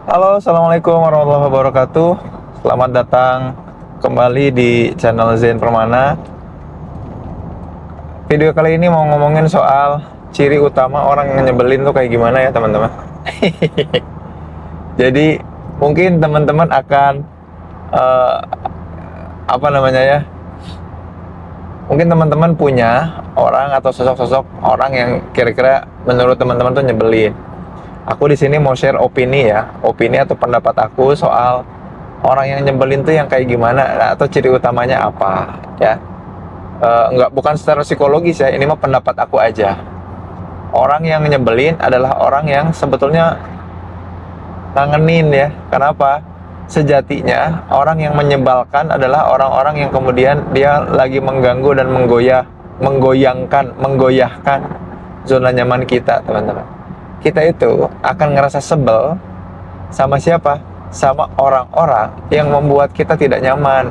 Halo, Assalamualaikum warahmatullahi wabarakatuh. Selamat datang kembali di channel Zen Permana. Video kali ini mau ngomongin soal ciri utama orang yang nyebelin tuh kayak gimana ya teman-teman. Jadi mungkin teman-teman akan eh, apa namanya ya? Mungkin teman-teman punya orang atau sosok-sosok orang yang kira-kira menurut teman-teman tuh nyebelin. Aku di sini mau share opini ya, opini atau pendapat aku soal orang yang nyebelin tuh yang kayak gimana atau ciri utamanya apa ya. Nggak, bukan secara psikologis ya, ini mah pendapat aku aja. Orang yang nyebelin adalah orang yang sebetulnya ngangenin ya. Kenapa? Sejatinya orang yang menyebalkan adalah orang-orang yang kemudian dia lagi mengganggu dan menggoyahkan zona nyaman kita, teman-teman. Kita itu akan ngerasa sebel sama siapa? Sama orang-orang yang membuat kita tidak nyaman.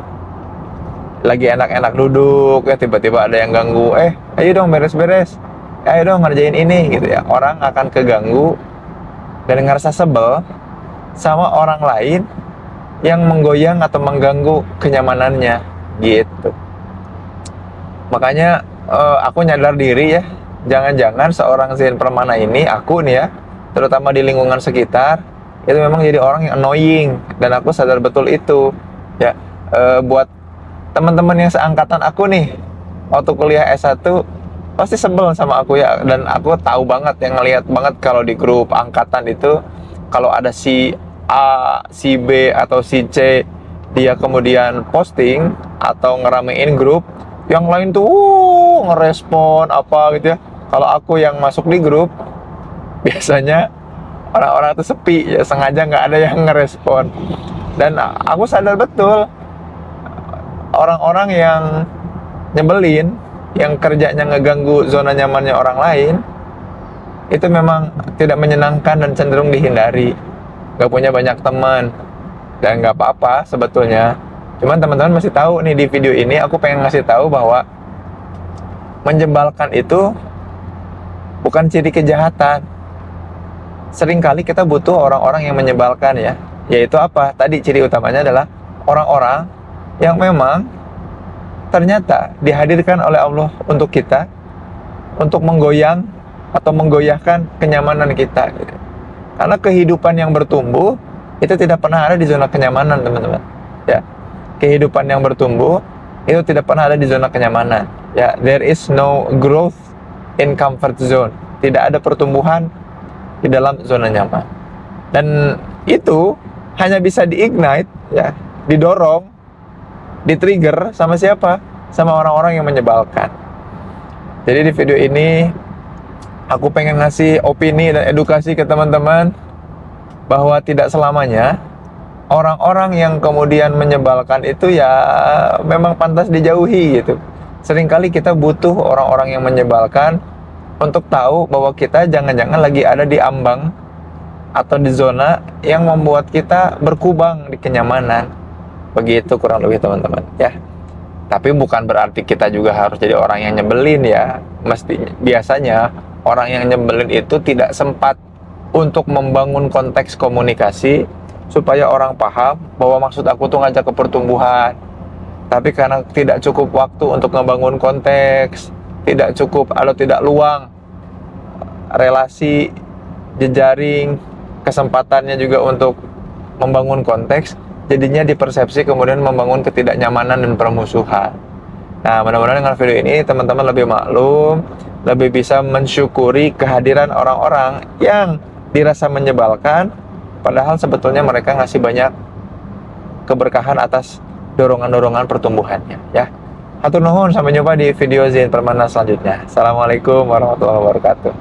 Lagi enak-enak duduk ya, tiba-tiba ada yang ganggu, ayo dong beres-beres, ayo dong ngerjain ini gitu ya. Orang akan keganggu dan ngerasa sebel sama orang lain yang menggoyang atau mengganggu kenyamanannya gitu. Makanya aku nyadar diri ya, jangan-jangan seorang Zen Permana ini, aku nih ya, terutama di lingkungan sekitar, itu memang jadi orang yang annoying, dan aku sadar betul itu ya. Buat teman-teman yang seangkatan aku nih waktu kuliah S1 pasti sebel sama aku ya, dan aku tahu banget, yang ngelihat banget kalau di grup angkatan itu kalau ada si A, si B atau si C, dia kemudian posting atau ngeramein grup, yang lain tuh ngerespon apa gitu ya. Kalau aku yang masuk di grup biasanya orang-orang tuh sepi ya, sengaja nggak ada yang ngerespon. Dan aku sadar betul orang-orang yang nyebelin, yang kerjanya ngeganggu zona nyamannya orang lain, itu memang tidak menyenangkan dan cenderung dihindari. Gak punya banyak teman, dan gak apa-apa sebetulnya. Cuman teman-teman masih tahu nih, di video ini aku pengen ngasih tahu bahwa menjebalkan itu bukan ciri kejahatan. Seringkali kita butuh orang-orang yang menyebalkan ya. Yaitu apa? Tadi ciri utamanya adalah orang-orang yang memang ternyata dihadirkan oleh Allah untuk kita, untuk menggoyang atau menggoyahkan kenyamanan kita gitu. Karena kehidupan yang bertumbuh itu tidak pernah ada di zona kenyamanan, teman-teman ya. Kehidupan yang bertumbuh itu tidak pernah ada di zona kenyamanan ya. There is no growth in comfort zone. Tidak ada pertumbuhan di dalam zona nyaman. Dan itu hanya bisa diignite ya, didorong, di-trigger sama siapa? Sama orang-orang yang menyebalkan. Jadi di video ini aku pengen ngasih opini dan edukasi ke teman-teman bahwa tidak selamanya orang-orang yang kemudian menyebalkan itu ya memang pantas dijauhi gitu. Seringkali kita butuh orang-orang yang menyebalkan untuk tahu bahwa kita jangan-jangan lagi ada di ambang atau di zona yang membuat kita berkubang di kenyamanan. Begitu kurang lebih, teman-teman ya. Tapi bukan berarti kita juga harus jadi orang yang nyebelin ya. Biasanya orang yang nyebelin itu tidak sempat untuk membangun konteks komunikasi supaya orang paham bahwa maksud aku tuh ngajak ke pertumbuhan. Tapi karena tidak cukup waktu untuk ngebangun konteks, tidak cukup atau tidak luang relasi, jejaring, kesempatannya juga untuk membangun konteks, jadinya dipersepsi kemudian membangun ketidaknyamanan dan permusuhan. Nah, mudah-mudahan dengan video ini teman-teman lebih maklum, lebih bisa mensyukuri kehadiran orang-orang yang dirasa menyebalkan, padahal sebetulnya mereka ngasih banyak keberkahan atas dorongan-dorongan pertumbuhannya ya. Hatur nuhun, sampai jumpa di video Zen Permana selanjutnya. Assalamualaikum warahmatullahi wabarakatuh.